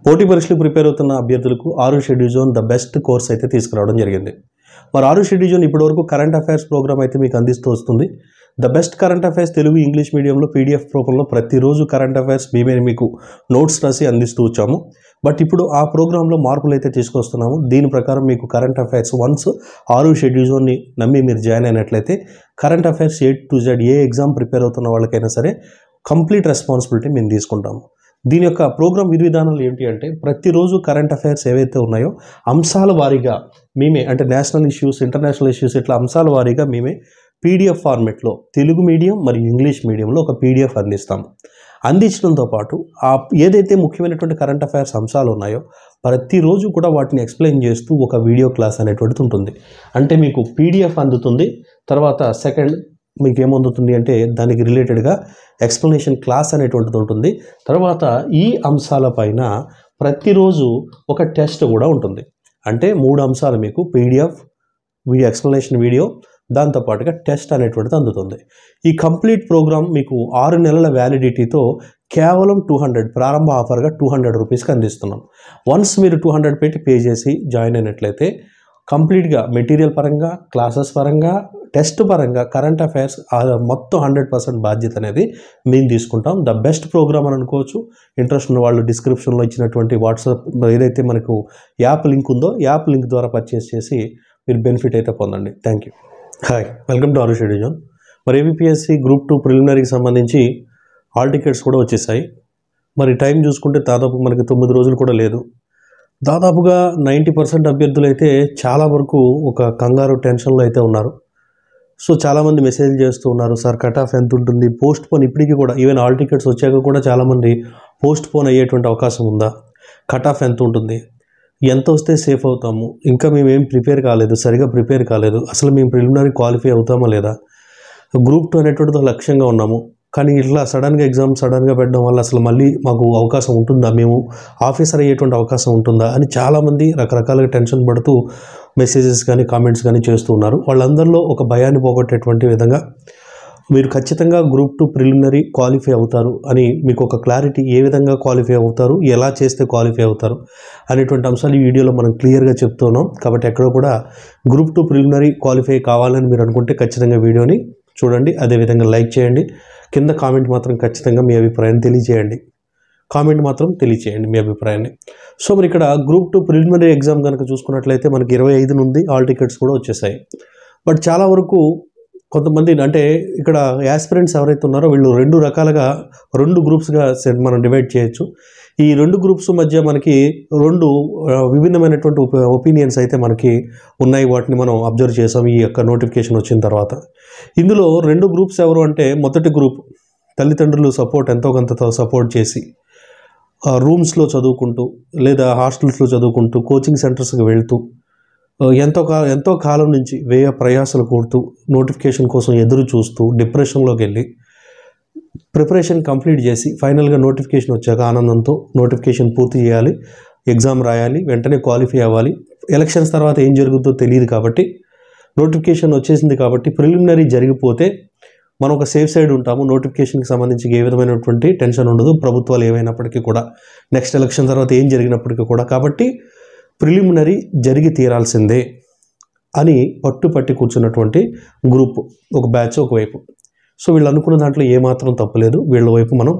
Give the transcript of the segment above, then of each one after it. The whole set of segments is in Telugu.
పోటీ పరీక్షలు ప్రిపేర్ అవుతున్న అభ్యర్థులకు ఆరు schedule zone the best course అయితే తీసుకురావడం జరిగింది. మరి ఆరు షెడ్యూల్ జోన్ ఇప్పటివరకు కరెంట్ అఫైర్స్ ప్రోగ్రామ్ అయితే మీకు అందిస్తూ వస్తుంది. The best current affairs Telugu English మీడియంలో పీడిఎఫ్ రూపంలో ప్రతిరోజు కరెంట్ అఫైర్స్ మేమే మీకు నోట్స్ రాసి అందిస్తూ వచ్చాము. బట్ ఇప్పుడు ఆ ప్రోగ్రాంలో మార్పులు అయితే తీసుకొస్తున్నాము. దీని ప్రకారం మీకు కరెంట్ అఫైర్స్ వన్స్ ఆరు షెడ్యూల్ జోన్ని నమ్మి మీరు జాయిన్ అయినట్లయితే current affairs A to Z A exam prepare అవుతున్న వాళ్ళకైనా సరే కంప్లీట్ రెస్పాన్సిబిలిటీ మేము తీసుకుంటాము. దీని యొక్క ప్రోగ్రామ్ విధి విధానాలు ఏంటి అంటే ప్రతిరోజు కరెంట్ అఫైర్స్ ఏవైతే ఉన్నాయో అంశాల వారీగా మేమే అంటే నేషనల్ ఇష్యూస్, ఇంటర్నేషనల్ ఇష్యూస్ ఇట్లా అంశాల వారీగా మేమే పీడిఎఫ్ ఫార్మెట్లో తెలుగు మీడియం మరియు ఇంగ్లీష్ మీడియంలో ఒక పీడిఎఫ్ అందిస్తాము. అందించడంతో పాటు ఏదైతే ముఖ్యమైనటువంటి కరెంట్ అఫైర్స్ అంశాలు ఉన్నాయో ప్రతిరోజు కూడా వాటిని ఎక్స్ప్లెయిన్ చేస్తూ ఒక వీడియో క్లాస్ అనేటువంటిది ఉంటుంది. అంటే మీకు పీడిఎఫ్ అందుతుంది, తర్వాత సెకండ్ మీకు ఏమందుతుంది అంటే దానికి రిలేటెడ్గా ఎక్స్ప్లెనేషన్ క్లాస్ అనేటువంటిది ఉంటుంది. తర్వాత ఈ అంశాలపైన ప్రతిరోజు ఒక టెస్ట్ కూడా ఉంటుంది. అంటే 3 అంశాలు మీకు పీడిఎఫ్, వీడియో ఎక్స్ప్లెనేషన్ వీడియో, దాంతోపాటుగా టెస్ట్ అనేటువంటిది అందుతుంది. ఈ కంప్లీట్ ప్రోగ్రామ్ మీకు 6 నెలల వ్యాలిడిటీతో కేవలం 200 ప్రారంభ ఆఫర్గా 200 రూపీస్కి అందిస్తున్నాం. వన్స్ మీరు 200 పెట్టి పే చేసి జాయిన్ అయినట్లయితే కంప్లీట్గా మెటీరియల్ పరంగా, క్లాసెస్ పరంగా, టెస్ట్ పరంగా కరెంట్ అఫైర్స్ మొత్తం 100% బాధ్యత అనేది మేము తీసుకుంటాం. ద బెస్ట్ ప్రోగ్రామ్ అని అనుకోవచ్చు. ఇంట్రెస్ట్ ఉన్న వాళ్ళు డిస్క్రిప్షన్లో ఇచ్చినటువంటి వాట్సాప్ ఏదైతే మనకు యాప్ లింక్ ఉందో యాప్ లింక్ ద్వారా పర్చేస్ చేసి మీరు బెనిఫిట్ అయితే పొందండి. Thank you. Hi, welcome to ఆరు షెడ్యూల్ జోన్. మరి ఏబిపిఎస్సి గ్రూప్ 2 ప్రిలిమినరీకి సంబంధించి హాల్ టికెట్స్ కూడా వచ్చేసాయి. మరి టైం చూసుకుంటే దాదాపు మనకి 9 రోజులు కూడా లేదు. దాదాపుగా 90% అభ్యర్థులు అయితే చాలా వరకు ఒక కంగారు టెన్షన్లో అయితే ఉన్నారు. సో చాలామంది మెసేజ్ చేస్తూ ఉన్నారు, సార్ కట్ ఆఫ్ ఎంత ఉంటుంది, పోస్ట్ పోన్ ఇప్పటికీ కూడా ఈవెన్ హాల్ టికెట్స్ వచ్చాక కూడా చాలామంది పోస్ట్ పోన్ అయ్యేటువంటి అవకాశం ఉందా, కట్ ఆఫ్ ఎంత ఉంటుంది, ఎంత వస్తే సేఫ్ అవుతాము, ఇంకా మేమేం ప్రిపేర్ కాలేదు, సరిగా ప్రిపేర్ కాలేదు, అసలు మేము ప్రిలిమినరీ క్వాలిఫై అవుతామా లేదా, గ్రూప్ 2 అనేటువంటిది లక్ష్యంగా ఉన్నాము, కానీ ఇట్లా సడన్గా ఎగ్జామ్ సడన్గా పెట్టడం వల్ల అసలు మళ్ళీ మాకు అవకాశం ఉంటుందా, మేము ఆఫీసర్ అయ్యేటువంటి అవకాశం ఉంటుందా అని చాలామంది రకరకాలుగా టెన్షన్ పడుతూ మెసేజెస్ కానీ కామెంట్స్ కానీ చేస్తూ ఉన్నారు. వాళ్ళందరిలో ఒక భయాన్ని పోగొట్టేటువంటి విధంగా మీరు ఖచ్చితంగా గ్రూప్ 2 ప్రిలిమినరీ క్వాలిఫై అవుతారు అని మీకు ఒక క్లారిటీ, ఏ విధంగా క్వాలిఫై అవుతారు, ఎలా చేస్తే క్వాలిఫై అవుతారు అనేటువంటి అంశాలు ఈ వీడియోలో మనం క్లియర్గా చెప్తున్నాం. కాబట్టి ఎక్కడో కూడా గ్రూప్ 2 ప్రిలిమినరీ క్వాలిఫై కావాలని మీరు అనుకుంటే ఖచ్చితంగా వీడియోని చూడండి. అదేవిధంగా లైక్ చేయండి. కింద కామెంట్ మాత్రం ఖచ్చితంగా మీ అభిప్రాయాన్ని తెలియజేయండి. కామెంట్ మాత్రం తెలియజేయండి మీ అభిప్రాయాన్ని. సో మరి ఇక్కడ గ్రూప్ 2 ప్రిలిమినరీ ఎగ్జామ్ కనుక చూసుకున్నట్లయితే మనకి 25 నుండి హాల్ టికెట్స్ కూడా వచ్చేసాయి. బట్ చాలా వరకు కొంతమంది అంటే ఇక్కడ యాస్పిరెంట్స్ ఎవరైతే ఉన్నారో వీళ్ళు 2 రకాలుగా 2 గ్రూప్స్గా మనం డివైడ్ చేయొచ్చు. ఈ 2 గ్రూప్స్ మధ్య మనకి 2 విభిన్నమైనటువంటి ఒపీనియన్స్ అయితే మనకి ఉన్నాయి. వాటిని మనం అబ్జర్వ్ చేసాం ఈ యొక్క నోటిఫికేషన్ వచ్చిన తర్వాత. ఇందులో 2 గ్రూప్స్ ఎవరు అంటే మొదటి గ్రూప్ తల్లిదండ్రులు సపోర్ట్ ఎంతో కొంత సపోర్ట్ చేసి రూమ్స్లో చదువుకుంటూ లేదా హాస్టల్స్లో చదువుకుంటూ కోచింగ్ సెంటర్స్కి వెళ్తూ ఎంతో కాలం నుంచి వ్యయ ప్రయాసాలు కూడుతూ నోటిఫికేషన్ కోసం ఎదురు చూస్తూ డిప్రెషన్లోకి వెళ్ళి ప్రిపరేషన్ కంప్లీట్ చేసి ఫైనల్గా నోటిఫికేషన్ వచ్చాక ఆనందంతో నోటిఫికేషన్ పూర్తి చేయాలి, ఎగ్జామ్ రాయాలి, వెంటనే క్వాలిఫై అవ్వాలి. ఎలక్షన్స్ తర్వాత ఏం జరుగుతుందో తెలియదు కాబట్టి నోటిఫికేషన్ వచ్చేసింది కాబట్టి ప్రిలిమినరీ జరిగిపోతే మనం ఒక సేఫ్ సైడ్ ఉంటాము. నోటిఫికేషన్కి సంబంధించి ఏ విధమైనటువంటి టెన్షన్ ఉండదు, ప్రభుత్వాలు ఏమైనప్పటికీ కూడా నెక్స్ట్ ఎలక్షన్ తర్వాత ఏం జరిగినప్పటికీ కూడా. కాబట్టి ప్రిలిమినరీ జరిగి తీరాల్సిందే అని పట్టుపట్టి కూర్చున్నటువంటి గ్రూప్ ఒక బ్యాచ్ ఒకవైపు. సో వీళ్ళు అనుకున్న దాంట్లో ఏమాత్రం తప్పలేదు. వీళ్ళ వైపు మనం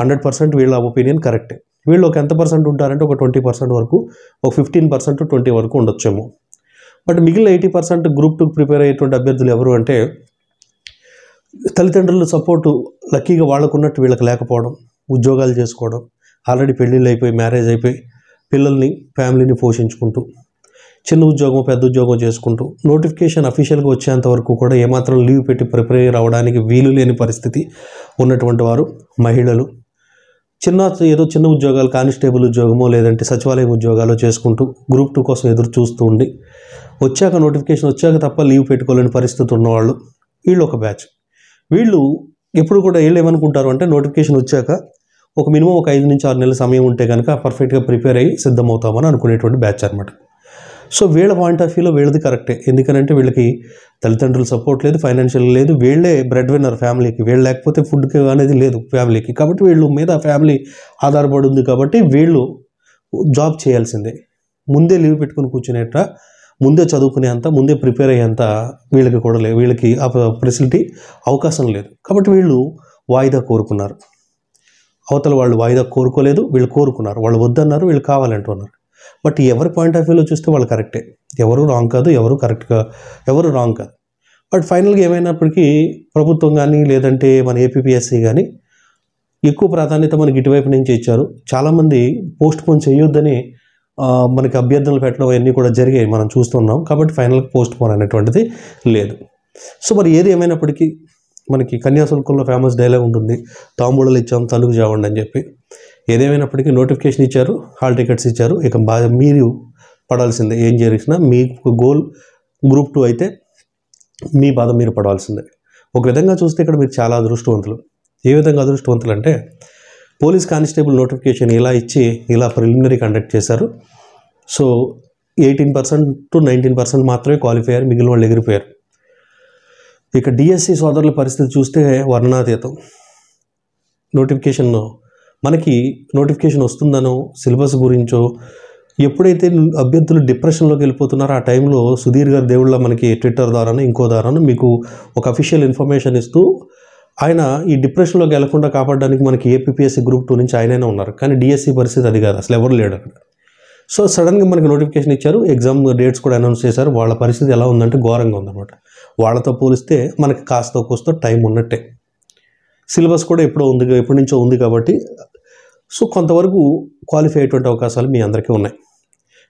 100% వీళ్ళ ఒపీనియన్ కరెక్టే. వీళ్ళు ఒక ఎంత పర్సెంట్ ఉంటారంటే ఒక 20% వరకు, ఒక 15% 20 వరకు ఉండొచ్చేమో. బట్ మిగిలిన 80% గ్రూప్ 2 ప్రిపేర్ అయ్యేటువంటి అభ్యర్థులు ఎవరు అంటే తల్లిదండ్రుల సపోర్టు లక్కీగా వాళ్ళకున్నట్టు వీళ్ళకి లేకపోవడం, ఉద్యోగాలు చేసుకోవడం, ఆల్రెడీ పెళ్ళిళ్ళు అయిపోయి మ్యారేజ్ అయిపోయి పిల్లల్ని ఫ్యామిలీని పోషించుకుంటూ చిన్న ఉద్యోగం పెద్ద ఉద్యోగం చేసుకుంటూ నోటిఫికేషన్ అఫీషియల్గా వచ్చేంత వరకు కూడా ఏమాత్రం లీవ్ పెట్టి ప్రిపేర్ అవ్వడానికి వీలు లేని పరిస్థితి ఉన్నటువంటి వారు, మహిళలు ఏదో చిన్న ఉద్యోగాలు కానిస్టేబుల్ ఉద్యోగమో లేదంటే సచివాలయం ఉద్యోగాలు చేసుకుంటూ గ్రూప్ 2 కోసం ఎదురు చూస్తూ ఉండి వచ్చాక నోటిఫికేషన్ వచ్చాక తప్ప లీవ్ పెట్టుకోలేని పరిస్థితి ఉన్నవాళ్ళు వీళ్ళు ఒక బ్యాచ్. వీళ్ళు ఎప్పుడు కూడా వీళ్ళు ఏమనుకుంటారు అంటే నోటిఫికేషన్ వచ్చాక ఒక మినిమం ఒక 5 నుంచి 6 నెలల సమయం ఉంటే కనుక పర్ఫెక్ట్గా ప్రిపేర్ అయ్యి సిద్ధమవుతామని అనుకునేటువంటి బ్యాచ్ అనమాట. సో వీళ్ళ పాయింట్ ఆఫ్ వ్యూలో వీళ్ళది కరెక్టే. ఎందుకంటే వీళ్ళకి తల్లిదండ్రుల సపోర్ట్ లేదు, ఫైనాన్షియల్ లేదు, వీళ్ళే బ్రెడ్ విన్నర్ ఫ్యామిలీకి, వీళ్ళు లేకపోతే ఫుడ్కి అనేది లేదు ఫ్యామిలీకి. కాబట్టి వీళ్ళు మీద ఫ్యామిలీ ఆధారపడి ఉంది కాబట్టి వీళ్ళు జాబ్ చేయాల్సిందే. ముందే లీవ్ పెట్టుకుని కూర్చునేట, ముందే చదువుకునేంత, ముందే ప్రిపేర్ అయ్యేంత వీళ్ళకి కూడా లేదు. వీళ్ళకి ఆ ఫెసిలిటీ అవకాశం లేదు. కాబట్టి వీళ్ళు వాయిదా కోరుకున్నారు. అవతల వాళ్ళు వాయిదా కోరుకోలేదు, వీళ్ళు కోరుకున్నారు. వాళ్ళు వద్దన్నారు, వీళ్ళు కావాలంటున్నారు. బట్ ఎవరి పాయింట్ ఆఫ్ వ్యూలో చూస్తే వాళ్ళు కరెక్టే. ఎవరు రాంగ్ కాదు, ఎవరు కరెక్ట్గా, ఎవరు రాంగ్ కాదు. బట్ ఫైనల్గా ఏమైనప్పటికీ ప్రభుత్వం కానీ లేదంటే మన ఏపీపీఎస్సీ కానీ ఎక్కువ ప్రాధాన్యత మనకి ఇటువైపు నుంచి ఇచ్చారు. చాలామంది పోస్ట్ పోన్ చేయొద్దని మనకి అభ్యర్థనలు పెట్టడం అవన్నీ కూడా జరిగాయి, మనం చూస్తున్నాం. కాబట్టి ఫైనల్గా పోస్ట్ పోన్ అనేటువంటిది లేదు. సో మరి ఏది ఏమైనప్పటికీ మనకి కన్యాశుల్కంలో ఫేమస్ డైలాగ్ ఉంటుంది, తాంబూలాలు ఇచ్చాం తనుగు చావండి అని చెప్పి. ఏదేమైనప్పటికీ నోటిఫికేషన్ ఇచ్చారు, హాల్ టికెట్స్ ఇచ్చారు. ఇక మీరు పడాల్సిందే. ఏం జరిగినా మీకు గోల్ గ్రూప్ 2 అయితే మీ బాధ మీరు పడాల్సిందే. ఒక విధంగా చూస్తే ఇక్కడ మీరు చాలా అదృష్టవంతులు. ఏ విధంగా అదృష్టవంతులు అంటే, పోలీస్ కానిస్టేబుల్ నోటిఫికేషన్ ఇలా ఇచ్చి ఇలా ప్రిలిమినరీ కండక్ట్ చేశారు. సో 18% to 19% మాత్రమే క్వాలిఫై అయ్యారు, మిగిలిన వాళ్ళు ఎగిరిపోయారు. ఇక డిఎస్సి సోదరుల పరిస్థితి చూస్తే వర్ణనాతీతం. మనకి నోటిఫికేషన్ వస్తుందనో సిలబస్ గురించో ఎప్పుడైతే అభ్యర్థులు డిప్రెషన్లోకి వెళ్ళిపోతున్నారో ఆ టైంలో సుధీర్ గారు దేవుళ్ళ మనకి ట్విట్టర్ ద్వారానో ఇంకో ద్వారానో మీకు ఒక అఫీషియల్ ఇన్ఫర్మేషన్ ఇస్తూ ఆయన ఈ డిప్రెషన్లోకి వెళ్లకుండా కాపాడడానికి మనకి ఏపీపీఎస్సీ గ్రూప్ 2 నుంచి ఆయననే ఉన్నారు. కానీ డిఎస్సి పరిస్థితి అది కాదు, అసలు ఎవరు లేడు అక్కడ. సో సడన్గా మనకి నోటిఫికేషన్ ఇచ్చారు, ఎగ్జామ్ డేట్స్ కూడా అనౌన్స్ చేశారు. వాళ్ళ పరిస్థితి ఎలా ఉందంటే ఘోరంగా ఉందన్నమాట. వాళ్ళతో పోలిస్తే మనకి కాస్త కోస్తో టైం ఉన్నట్టే. సిలబస్ కూడా ఎప్పటి నుంచో ఉంది కాబట్టి సో కొంతవరకు క్వాలిఫై అయ్యేటువంటి అవకాశాలు మీ అందరికీ ఉన్నాయి.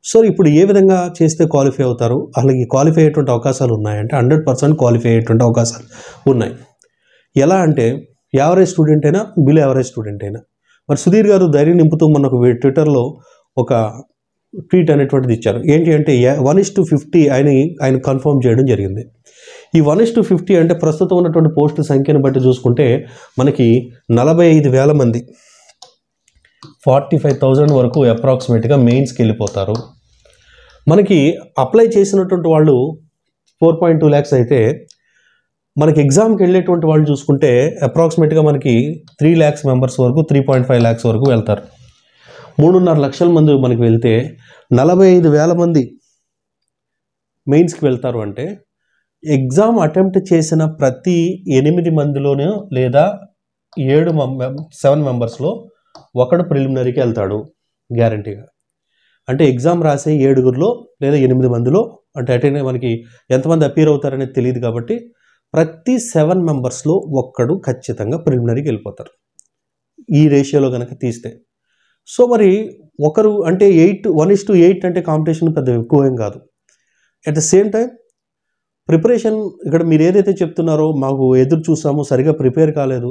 సో ఇప్పుడు ఏ విధంగా చేస్తే క్వాలిఫై అవుతారు, అలాగే క్వాలిఫై అయ్యేటువంటి అవకాశాలు ఉన్నాయంటే 100% క్వాలిఫై అయ్యేటువంటి అవకాశాలు ఉన్నాయి. ఎలా అంటే యావరేజ్ స్టూడెంట్ అయినా, బిలో యావరేజ్ స్టూడెంట్ అయినా. మరి సుధీర్ గారు ధైర్యం నింపుతూ మనకు ట్విట్టర్లో ఒక ట్వీట్ అనేటువంటిది ఇచ్చారు. ఏంటి అంటే 1:50 ఆయన కన్ఫర్మ్ చేయడం జరిగింది. ఈ 1:50 అంటే ప్రస్తుతం ఉన్నటువంటి పోస్టుల సంఖ్యను బట్టి చూసుకుంటే మనకి 45,000 మంది, 45,000 వరకు అప్రాక్సిమేట్గా మెయిన్స్కి వెళ్ళిపోతారు. మనకి అప్లై చేసినటువంటి వాళ్ళు 4.2 lakhs అయితే మనకి ఎగ్జామ్కి వెళ్ళేటువంటి వాళ్ళు చూసుకుంటే అప్రాక్సిమేట్గా మనకి 3 lakhs మెంబర్స్ వరకు, 3.5 lakhs వరకు వెళ్తారు. 3.5 లక్షల మంది మనకి వెళ్తే 45,000 మంది మెయిన్స్కి వెళ్తారు. అంటే ఎగ్జామ్ అటెంప్ట్ చేసిన ప్రతి 8 మందిలోనే లేదా 7 మెంబర్స్లో ఒకడు ప్రిలిమినరీకి వెళ్తాడు గ్యారంటీగా. అంటే ఎగ్జామ్ రాసే 7గురిలో లేదా 8 మందిలో, అంటే మనకి ఎంతమంది అపీర్ అవుతారనేది తెలియదు కాబట్టి ప్రతి 7 మెంబర్స్లో ఒక్కడు ఖచ్చితంగా ప్రిలిమినరీకి వెళ్ళిపోతారు ఈ రేషియోలో కనుక తీస్తే. సో మరి ఒకరు అంటే 1:8 అంటే కాంపిటీషన్ పెద్ద ఎక్కువ ఏం కాదు. At the same time preparation, ఇక్కడ మీరు ఏదైతే చెప్తున్నారో మాకు ఎదురు చూసాము, సరిగా ప్రిపేర్ కాలేదు,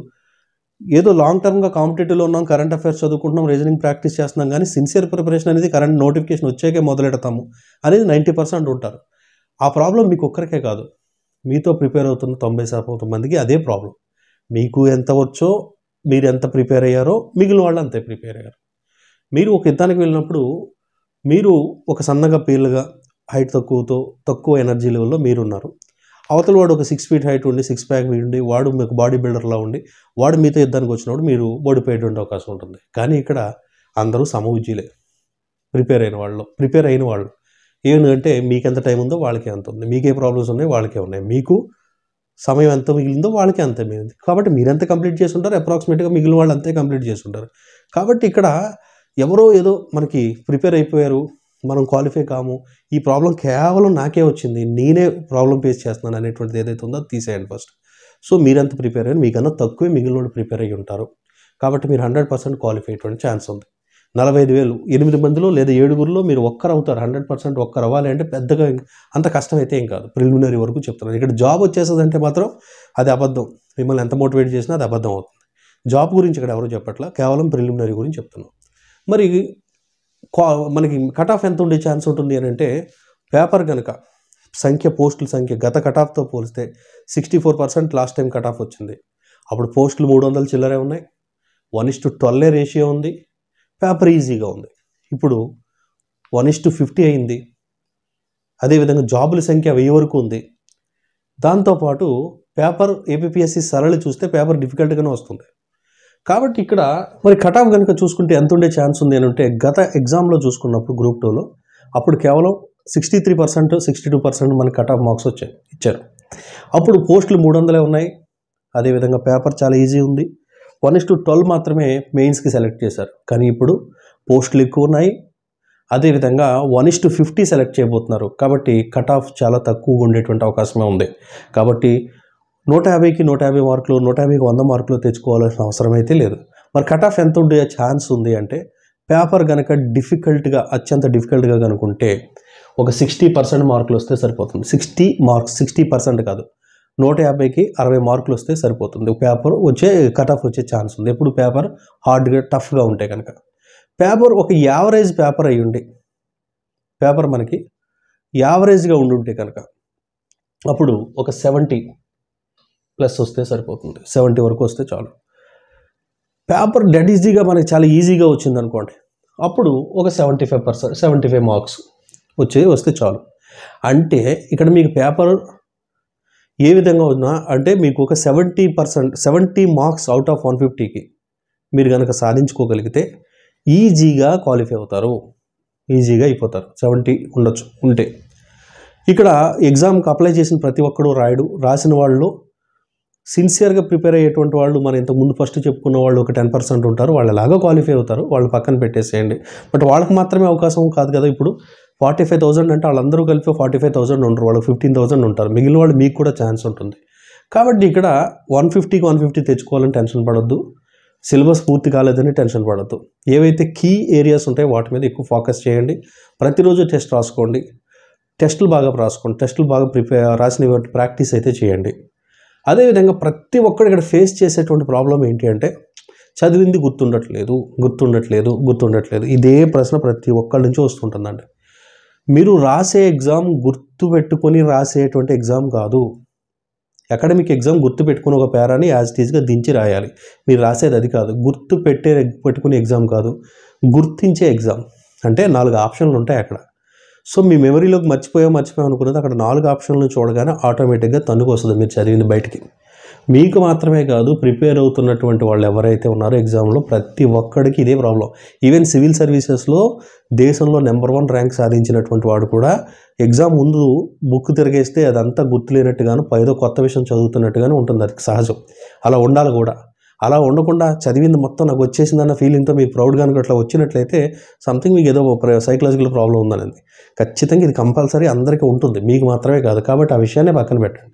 ఏదో లాంగ్ టర్మ్గా కాంపిటేటివ్లో ఉన్నాం, కరెంట్ అఫైర్స్ చదువుకుంటున్నాం, రీజనింగ్ ప్రాక్టీస్ చేస్తున్నాం, కానీ సిన్సియర్ ప్రిపరేషన్ అనేది కరెంట్ నోటిఫికేషన్ వచ్చాకే మొదలెడతాము అనేది 90% ఉంటారు. ఆ ప్రాబ్లం మీకు ఒక్కరికే కాదు, మీతో ప్రిపేర్ అవుతున్న 90% మందికి అదే ప్రాబ్లం. మీకు ఎంత వచ్చో, మీరు ఎంత ప్రిపేర్ అయ్యారో మిగిలిన వాళ్ళు అంతే ప్రిపేర్ అయ్యారు. మీరు ఒక యుద్ధానికి వెళ్ళినప్పుడు మీరు ఒక సన్నగా పీలుగా హైట్ తక్కువ ఎనర్జీ లెవెల్లో మీరున్నారు. అవతల వాడు ఒక 6 feet హైట్ ఉండి 6 pack ఉండి వాడు మీకు బాడీ బిల్డర్లా ఉండి వాడు మీతో యుద్ధానికి వచ్చినప్పుడు మీరు ఓడిపోయేటువంటి అవకాశం ఉంటుంది. కానీ ఇక్కడ అందరూ సమవుజ్జీలే, ప్రిపేర్ అయిన వాళ్ళు. ఏంటంటే మీకు ఎంత టైం ఉందో వాళ్ళకే అంత ఉంది, మీకే ప్రాబ్లమ్స్ ఉన్నాయి వాళ్ళకే ఉన్నాయి, మీకు సమయం ఎంత మిగిలిందో వాళ్ళకే అంతే మిగిలింది. కాబట్టి మీరెంత కంప్లీట్ చేసి ఉంటారు, అప్రాక్సిమేట్గా మిగిలిన వాళ్ళు అంతే కంప్లీట్ చేసి ఉంటారు. కాబట్టి ఇక్కడ ఎవరో ఏదో మనకి ప్రిపేర్ అయిపోయారు, మనం క్వాలిఫై కాము, ఈ ప్రాబ్లం కేవలం నాకే వచ్చింది, నేనే ప్రాబ్లం ఫేస్ చేస్తున్నాను అనేటువంటిది ఏదైతే ఉందో అది తీసేయండి ఫస్ట్. సో మీరెంత ప్రిపేర్ అయ్యారు, మీకన్నా తక్కువే మిగిలిన వాళ్ళు ప్రిపేర్ అయ్యి ఉంటారు. కాబట్టి మీరు 100% క్వాలిఫై అయ్యేటువంటి ఛాన్స్ ఉంది. 45,000 8 మందిలో లేదా 7గురిలో మీరు ఒక్కరు అవుతారు. 100% ఒక్కరు అవ్వాలి అంటే పెద్దగా అంత కష్టమైతే ఏం కాదు. ప్రిలిమినరీ వరకు చెప్తున్నాను. ఇక్కడ జాబ్ వచ్చేస్తుందంటే మాత్రం అది అబద్ధం. మిమ్మల్ని ఎంత మోటివేట్ చేసినా అది అబద్ధం అవుతుంది. జాబ్ గురించి ఇక్కడ ఎవరు చెప్పట్లా, కేవలం ప్రిలిమినరీ గురించి చెప్తున్నాం. మరి మనకి కట్ ఆఫ్ ఎంత ఉండే ఛాన్స్ ఉంటుంది అని అంటే, పేపర్ కనుక పోస్టుల సంఖ్య గత కట్ ఆఫ్తో పోలిస్తే 64% లాస్ట్ టైం కట్ ఆఫ్ వచ్చింది. అప్పుడు పోస్టులు 300 చిల్లరే ఉన్నాయి, 1:12 రేషియో ఉంది, పేపర్ ఈజీగా ఉంది. ఇప్పుడు 1:50 అయింది. అదేవిధంగా జాబుల సంఖ్య 1000 వరకు ఉంది. దాంతోపాటు పేపర్ ఏపీఎస్సీ సరళి చూస్తే పేపర్ డిఫికల్ట్గానే వస్తుంది. కాబట్టి ఇక్కడ మరి కట్ ఆఫ్ కనుక చూసుకుంటే ఎంత ఉండే ఛాన్స్ ఉంది అని అంటే గత ఎగ్జామ్లో చూసుకున్నప్పుడు గ్రూప్ 2లో అప్పుడు కేవలం 63%, 62% మనకి కట్ ఆఫ్ మార్క్స్ ఇచ్చారు. అప్పుడు పోస్టులు 300 ఉన్నాయి. అదేవిధంగా పేపర్ చాలా ఈజీ ఉంది. 1:12 మాత్రమే మెయిన్స్కి సెలెక్ట్ చేశారు. కానీ ఇప్పుడు పోస్టులు ఎక్కువ ఉన్నాయి. అదేవిధంగా 1:50 సెలెక్ట్ చేయబోతున్నారు. కాబట్టి కట్ ఆఫ్ చాలా తక్కువగా ఉండేటువంటి అవకాశమే ఉంది. కాబట్టి 150కి 150 మార్కులు, 150కి 100 మార్కులు తెచ్చుకోవాల్సిన అవసరం అయితే లేదు. మరి కట్ ఆఫ్ ఎంత ఉండే ఛాన్స్ ఉంది అంటే పేపర్ కనుక అత్యంత డిఫికల్ట్గా కనుకుంటే ఒక 60% మార్కులు వస్తే సరిపోతుంది. 60% కాదు, 150కి 60 మార్కులు వస్తే సరిపోతుంది. పేపర్ కట్ ఆఫ్ వచ్చే ఛాన్స్ ఉంది. ఎప్పుడు పేపర్ హార్డ్గా టఫ్గా ఉంటే కనుక. పేపర్ ఒక యావరేజ్ పేపర్ అయి ఉండి పేపర్ మనకి యావరేజ్గా ఉండుంటే కనుక అప్పుడు ఒక 70+ వస్తే సరిపోతుంది. 70 వరకు వస్తే చాలు. పేపర్ డెడ్ ఈజీగా మనకి చాలా ఈజీగా వచ్చింది అనుకోండి, అప్పుడు ఒక 75 మార్క్స్ వస్తే చాలు. అంటే ఇక్కడ మీకు పేపర్ ఏ విధంగా ఉన్నా అంటే మీకు ఒక 70 మార్క్స్ అవుట్ ఆఫ్ 150కి మీరు కనుక సాధించుకోగలిగితే ఈజీగా క్వాలిఫై అవుతారు, ఈజీగా అయిపోతారు. 70 ఉంటే ఇక్కడ ఎగ్జామ్కి అప్లై చేసిన ప్రతి ఒక్కడు రాసిన వాళ్ళు సిన్సియర్గా ప్రిపేర్ అయ్యేటువంటి వాళ్ళు మన ఇంతకుముందు ఫస్ట్ చెప్పుకున్న వాళ్ళు ఒక 10% ఉంటారు. వాళ్ళు ఎలాగో క్వాలిఫై అవుతారు, వాళ్ళు పక్కన పెట్టేసేయండి. బట్ వాళ్ళకి మాత్రమే అవకాశం కాదు కదా. ఇప్పుడు 45,000 అంటే వాళ్ళందరూ కలిపి 45,000 ఉంటారు, వాళ్ళకి 15,000 ఉంటారు. మిగిలిన వాళ్ళు మీకు కూడా ఛాన్స్ ఉంటుంది. కాబట్టి ఇక్కడ 150కి 150 తెచ్చుకోవాలని టెన్షన్ పడొద్దు. సిలబస్ పూర్తి కాలేదని టెన్షన్ పడొద్దు. ఏవైతే కీ ఏరియాస్ ఉంటాయో వాటి మీద ఎక్కువ ఫోకస్ చేయండి. ప్రతిరోజు టెస్ట్ రాసుకోండి, టెస్టులు బాగా రాసుకోండి, టెస్టులు బాగా రాసిన ప్రాక్టీస్ అయితే చేయండి. అదేవిధంగా ప్రతి ఒక్కరు ఇక్కడ ఫేస్ చేసేటువంటి ప్రాబ్లం ఏంటి అంటే చదివింది గుర్తుండట్లేదు. ఇదే ప్రశ్న ప్రతి ఒక్కరి నుంచి వస్తుంటుందండి. మీరు రాసే ఎగ్జామ్ గుర్తు పెట్టుకొని రాసేటువంటి ఎగ్జామ్ కాదు. అకాడమిక్ ఎగ్జామ్ గుర్తు పెట్టుకుని ఒక పేరాని యాజ్ టీజ్గా దించి రాయాలి. మీరు రాసేది అది కాదు. పెట్టుకునే ఎగ్జామ్ కాదు, గుర్తించే ఎగ్జామ్. అంటే 4 ఆప్షన్లు ఉంటాయి అక్కడ. సో మీ మెమరీలోకి మర్చిపోయాం అనుకున్నది అక్కడ 4 ఆప్షన్లు చూడగానే ఆటోమేటిక్గా తన్నుకు వస్తుంది మీరు చదివింది బయటికి. మీకు మాత్రమే కాదు, ప్రిపేర్ అవుతున్నటువంటి వాళ్ళు ఎవరైతే ఉన్నారో ఎగ్జామ్లో ప్రతి ఒక్కడికి ఇదే ప్రాబ్లం. ఈవెన్ సివిల్ సర్వీసెస్లో దేశంలో నెంబర్ 1 ర్యాంక్ సాధించినటువంటి వాడు కూడా ఎగ్జామ్ ముందు బుక్ తిరిగేస్తే అదంతా గుర్తులేనట్టుగాను ఏదో కొత్త విషయం చదువుతున్నట్టుగానే ఉంటుంది. అది సహజం, అలా ఉండాలి కూడా. అలా ఉండకుండా చదివింది మొత్తం నాకు వచ్చేసిందన్న ఫీలింగ్తో మీకు ప్రౌడ్గా అట్లా వచ్చినట్లయితే సంథింగ్ మీకు ఏదో సైకలాజికల్ ప్రాబ్లం ఉందనేది. ఖచ్చితంగా ఇది కంపల్సరీ అందరికీ ఉంటుంది, మీకు మాత్రమే కాదు. కాబట్టి ఆ విషయాన్ని పక్కన పెట్టండి.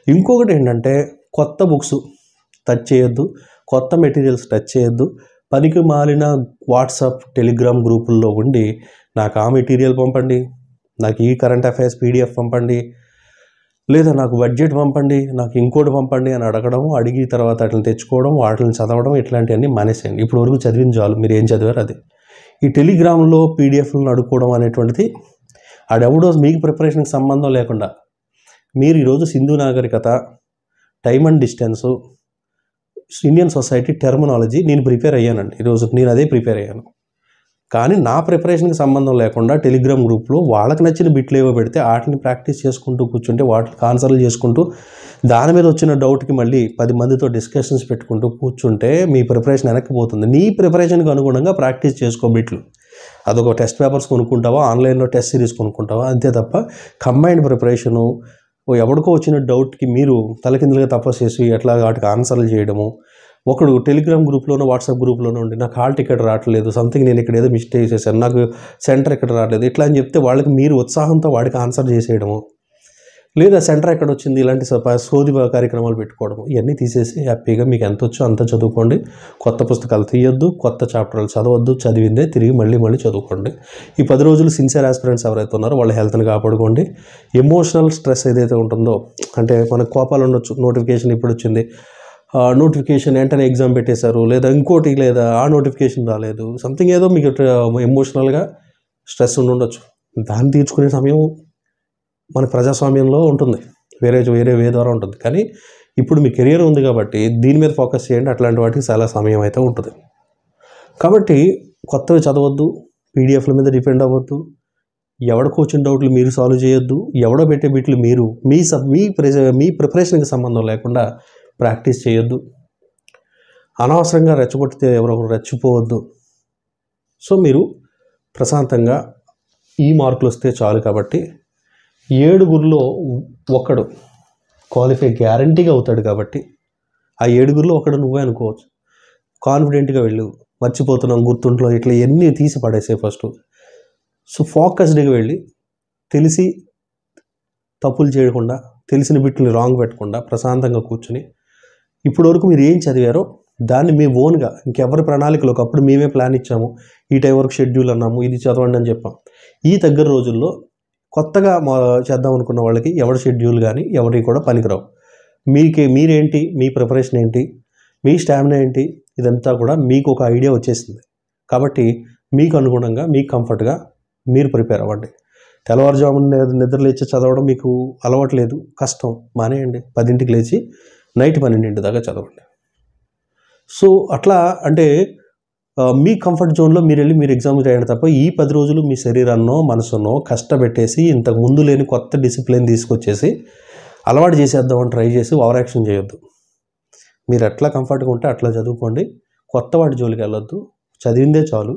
ఇంకొకటి ఏంటంటే కొత్త బుక్స్ టచ్ చేయొద్దు, కొత్త మెటీరియల్స్ టచ్ చేయొద్దు. పనికి మాలిన వాట్సాప్, టెలిగ్రామ్ గ్రూపుల్లో ఉండి నాకు ఆ మెటీరియల్ పంపండి, నాకు ఈ కరెంట్ అఫైర్స్ PDF పంపండి, లేదా నాకు బడ్జెట్ పంపండి, నాకు ఇంకోటి పంపండి అని అడిగి తర్వాత వాటిని తెచ్చుకోవడం, వాటిని చదవడం, ఇట్లాంటివన్నీ మానేసేయండి. ఇప్పుడు వరకు చదివిన చాలు, మీరు ఏం చదివారు అది. ఈ టెలిగ్రామ్లో PDFలను అడుక్కోవడం అనేటువంటిది ఆడెవడో మీకు ప్రిపరేషన్కి సంబంధం లేకుండా మీరు ఈరోజు సింధు నాగరికత, time and distance, Indian society terminology నేను ప్రిపేర్ అయ్యానండి. ఈరోజు నేను అదే ప్రిపేర్ అయ్యాను. కానీ నా ప్రిపరేషన్కి సంబంధం లేకుండా టెలిగ్రామ్ గ్రూప్లో వాళ్ళకి నచ్చిన బిట్లు ఏవో పెడితే వాటిని ప్రాక్టీస్ చేసుకుంటూ కూర్చుంటే, వాటికి ఆన్సర్లు చేసుకుంటూ దాని మీద వచ్చిన డౌట్కి మళ్ళీ 10 మందితో డిస్కషన్స్ పెట్టుకుంటూ కూర్చుంటే మీ ప్రిపరేషన్ వెనక్కిపోతుంది. నీ ప్రిపరేషన్కి అనుగుణంగా ప్రాక్టీస్ చేసుకో బిట్లు. అదొక టెస్ట్ పేపర్స్ కొనుక్కుంటావా, ఆన్లైన్లో టెస్ట్ సిరీస్ కొనుక్కుంటావా, అంతే తప్ప కంబైన్డ్ ప్రిపరేషను ఎవరికో వచ్చిన డౌట్కి మీరు తలకిందులుగా తపస్సు చేసి ఎట్లా వాటికి ఆన్సర్లు చేయడము. ఒకడు టెలిగ్రామ్ గ్రూప్లోనో వాట్సాప్ గ్రూప్లోనో ఉండి నాకు హాల్ టికెట్ రావట్లేదు, సంథింగ్ నేను ఇక్కడ ఏదో మిస్టేక్ చేశాను, నాకు సెంటర్ ఎక్కడ రావట్లేదు ఇట్లా అని చెప్తే వాళ్ళకి మీరు ఉత్సాహంతో వాడికి ఆన్సర్ చేసేయడము, లేదా సెంటర్ ఎక్కడ వచ్చింది ఇలాంటి సోది కార్యక్రమాలు పెట్టుకోవడం, ఇవన్నీ తీసేసి హ్యాపీగా మీకు ఎంత వచ్చో అంత చదువుకోండి. కొత్త పుస్తకాలు తీయొద్దు, కొత్త చాప్టర్లు చదవద్దు, చదివిందే తిరిగి మళ్ళీ చదువుకోండి. ఈ 10 రోజులు సిన్సియర్ ఆస్పిరెంట్స్ ఎవరైతే ఉన్నారో వాళ్ళ హెల్త్ని కాపాడుకోండి. ఎమోషనల్ స్ట్రెస్ ఏదైతే ఉంటుందో, అంటే మనకు కోపాలు ఉండొచ్చు, నోటిఫికేషన్ ఇప్పుడు వచ్చింది, నోటిఫికేషన్ వెంటనే ఎగ్జామ్ పెట్టేశారు, లేదా ఇంకోటి, లేదా ఆ నోటిఫికేషన్ రాలేదు, సంథింగ్ ఏదో మీకు ఎమోషనల్గా స్ట్రెస్ ఉండొచ్చు. దాన్ని తీర్చుకునే సమయం మన ప్రజాస్వామ్యంలో ఉంటుంది, వేరే వే ద్వారా ఉంటుంది. కానీ ఇప్పుడు మీ కెరియర్ ఉంది కాబట్టి దీని మీద ఫోకస్ చేయండి. అట్లాంటి వాటికి చాలా సమయం అయితే ఉంటుంది. కాబట్టి కొత్తవి చదవద్దు, PDFల మీద డిపెండ్ అవ్వద్దు, ఎవడికి వచ్చిన డౌట్లు మీరు సాల్వ్ చేయొద్దు, ఎవడో పెట్టే బిట్లు మీరు మీ ప్రిపరేషన్కి సంబంధం లేకుండా ప్రాక్టీస్ చేయొద్దు. అనవసరంగా రెచ్చగొట్టితే ఎవరొకరు రెచ్చిపోవద్దు. సో మీరు ప్రశాంతంగా ఈ మార్కులు వస్తే చాలు. కాబట్టి 7గురిలో ఒకడు క్వాలిఫై గ్యారంటీగా అవుతాడు. కాబట్టి ఆ 7గురిలో ఒకడు నువ్వే అనుకోవచ్చు. కాన్ఫిడెంట్గా వెళ్ళు. మర్చిపోతున్నాం, గుర్తుంట్లో ఇట్లా ఎన్ని తీసి పడేసే ఫస్ట్. సో ఫోకస్డ్గా వెళ్ళి తెలిసి తప్పులు చేయకుండా, తెలిసిన బిట్ని రాంగ్ పెట్టకుండా ప్రశాంతంగా కూర్చుని ఇప్పటి వరకు మీరు ఏం చదివారో దాన్ని మీ ఓన్గా, ఇంకెవరి ప్రణాళికలు, ఒకప్పుడు మేమే ప్లాన్ ఇచ్చాము, ఈ టైం వరకు షెడ్యూల్ అన్నాము, ఇది చదవండి అని చెప్పాం. ఈ దగ్గర రోజుల్లో కొత్తగా చేద్దాం అనుకున్న వాళ్ళకి ఎవరి షెడ్యూల్ కానీ ఎవరికి కూడా పనికిరావు. మీరేంటి, మీ ప్రిపరేషన్ ఏంటి, మీ స్టామినా ఏంటి, ఇదంతా కూడా మీకు ఒక ఐడియా వచ్చేసింది. కాబట్టి మీకు అనుగుణంగా, మీకు కంఫర్ట్గా మీరు ప్రిపేర్ అవ్వండి. తెల్లవారుజామున నిద్ర లేచి చదవడం మీకు అలవాట్లేదు, కష్టం, మానేయండి. 10ంటికి లేచి నైట్ 12 దాకా చదవండి. సో అట్లా అంటే మీ కంఫర్ట్ జోన్లో మీరు వెళ్ళి మీరు ఎగ్జామ్ రాయండి తప్ప ఈ 10 రోజులు మీ శరీరాన్నో మనసునో కష్టపెట్టేసి ఇంతకు ముందు లేని కొత్త డిసిప్లిన్ తీసుకొచ్చేసి అలవాటు చేసేద్దామని ట్రై చేసి ఓవర్ యాక్షన్ చేయొద్దు. మీరు ఎట్లా కంఫర్ట్గా ఉంటే అట్లా చదువుకోండి. కొత్త వాటి జోలికి వెళ్ళొద్దు. చదివిందే చాలు.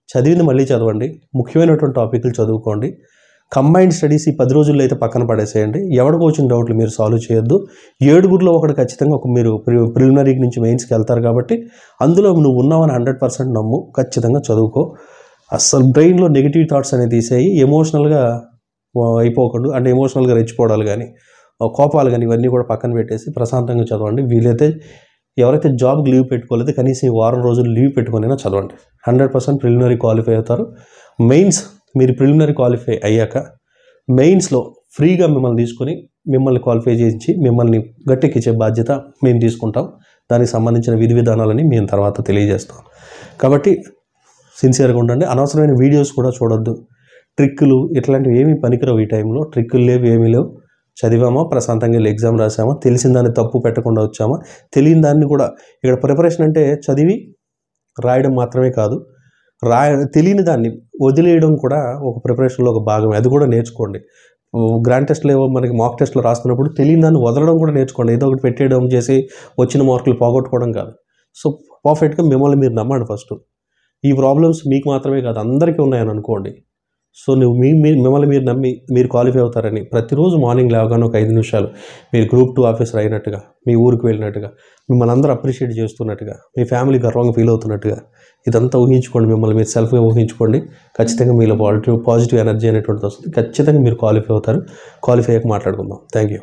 చదివింది మళ్ళీ చదవండి. ముఖ్యమైనటువంటి టాపిక్లు చదువుకోండి. కంబైన్డ్ స్టడీస్ ఈ 10 రోజుల్లో అయితే పక్కన పడేసేయండి. ఎవరికి వచ్చిన డౌట్లు మీరు సాల్వ్ చేయొద్దు. 7గురిలో ఒకటి ఖచ్చితంగా మీరు ప్రిలిమినరీ నుంచి మెయిన్స్కి వెళ్తారు. కాబట్టి అందులో నువ్వు ఉన్నావని 100% నమ్ము. ఖచ్చితంగా చదువుకో. అస్సలు బ్రెయిన్లో నెగిటివ్ థాట్స్ అనేది తీసేయి. ఎమోషనల్గా అయిపోకుండా, అంటే ఎమోషనల్గా రెచ్చిపోవడాలు కానీ, కోపాలు కానీ ఇవన్నీ కూడా పక్కన పెట్టేసి ప్రశాంతంగా చదవండి. వీలైతే ఎవరైతే జాబ్కి లీవ్ పెట్టుకోలేదో కనీసం ఈ వారం రోజులు లీవ్ పెట్టుకునైనా చదవండి. 100% ప్రిలిమినరీ క్వాలిఫై అవుతారు. మెయిన్స్ మీరు ప్రిలిమినరీ క్వాలిఫై అయ్యాక మెయిన్స్లో ఫ్రీగా మిమ్మల్ని తీసుకొని మిమ్మల్ని క్వాలిఫై చేయించి మిమ్మల్ని గట్టెక్కించే బాధ్యత మేము తీసుకుంటాం. దానికి సంబంధించిన విధి విధానాలని మేము తర్వాత తెలియజేస్తాం. కాబట్టి సిన్సియర్గా ఉండండి. అనవసరమైన వీడియోస్ కూడా చూడొద్దు. ట్రిక్కులు ఇట్లాంటివి ఏమీ పనికిరావు. ఈ టైంలో ట్రిక్కులు లేవు, ఏమీ లేవు. చదివామా, ప్రశాంతంగా వెళ్ళి ఎగ్జామ్ రాసామా, తెలిసిన దాన్ని తప్పు పెట్టకుండా వచ్చామా, తెలియని దాన్ని కూడా ఇక్కడ ప్రిపరేషన్ అంటే చదివి రాయడం మాత్రమే కాదు, తెలియని దాన్ని వదిలేయడం కూడా ఒక ప్రిపరేషన్లో ఒక భాగమే. అది కూడా నేర్చుకోండి. గ్రాండ్ టెస్ట్లో ఏవో మనకి మాక్ టెస్ట్లో రాస్తున్నప్పుడు తెలియని దాన్ని వదలడం కూడా నేర్చుకోండి. ఏదో ఒకటి పెట్టేయడం చేసి వచ్చిన మార్కులు పోగొట్టుకోవడం కాదు. సో పర్ఫెక్ట్గా మిమ్మల్ని మీరు నమ్మండి ఫస్ట్. ఈ ప్రాబ్లమ్స్ మీకు మాత్రమే కాదు, అందరికీ ఉన్నాయని అనుకోండి. సో మిమ్మల్ని మీరు నమ్మి మీరు క్వాలిఫై అవుతారని ప్రతిరోజు మార్నింగ్ లేవగానే ఒక 5 నిమిషాలు మీరు గ్రూప్ 2 ఆఫీసర్ అయినట్టుగా, మీ ఊరికి వెళ్ళినట్టుగా, మిమ్మల్ని అందరూ అప్రిషియేట్ చేస్తున్నట్టుగా, మీ ఫ్యామిలీ గర్వంగా ఫీల్ అవుతున్నట్టుగా ఇదంతా ఊహించుకోండి. మిమ్మల్ని మీరు సెల్ఫ్గా ఊహించుకోండి. ఖచ్చితంగా మీలో పాజిటివ్ ఎనర్జీ అనేటువంటిది వస్తుంది. ఖచ్చితంగా మీరు క్వాలిఫై అవుతారు. క్వాలిఫై అయ్యాక మాట్లాడుకుందాం. Thank you.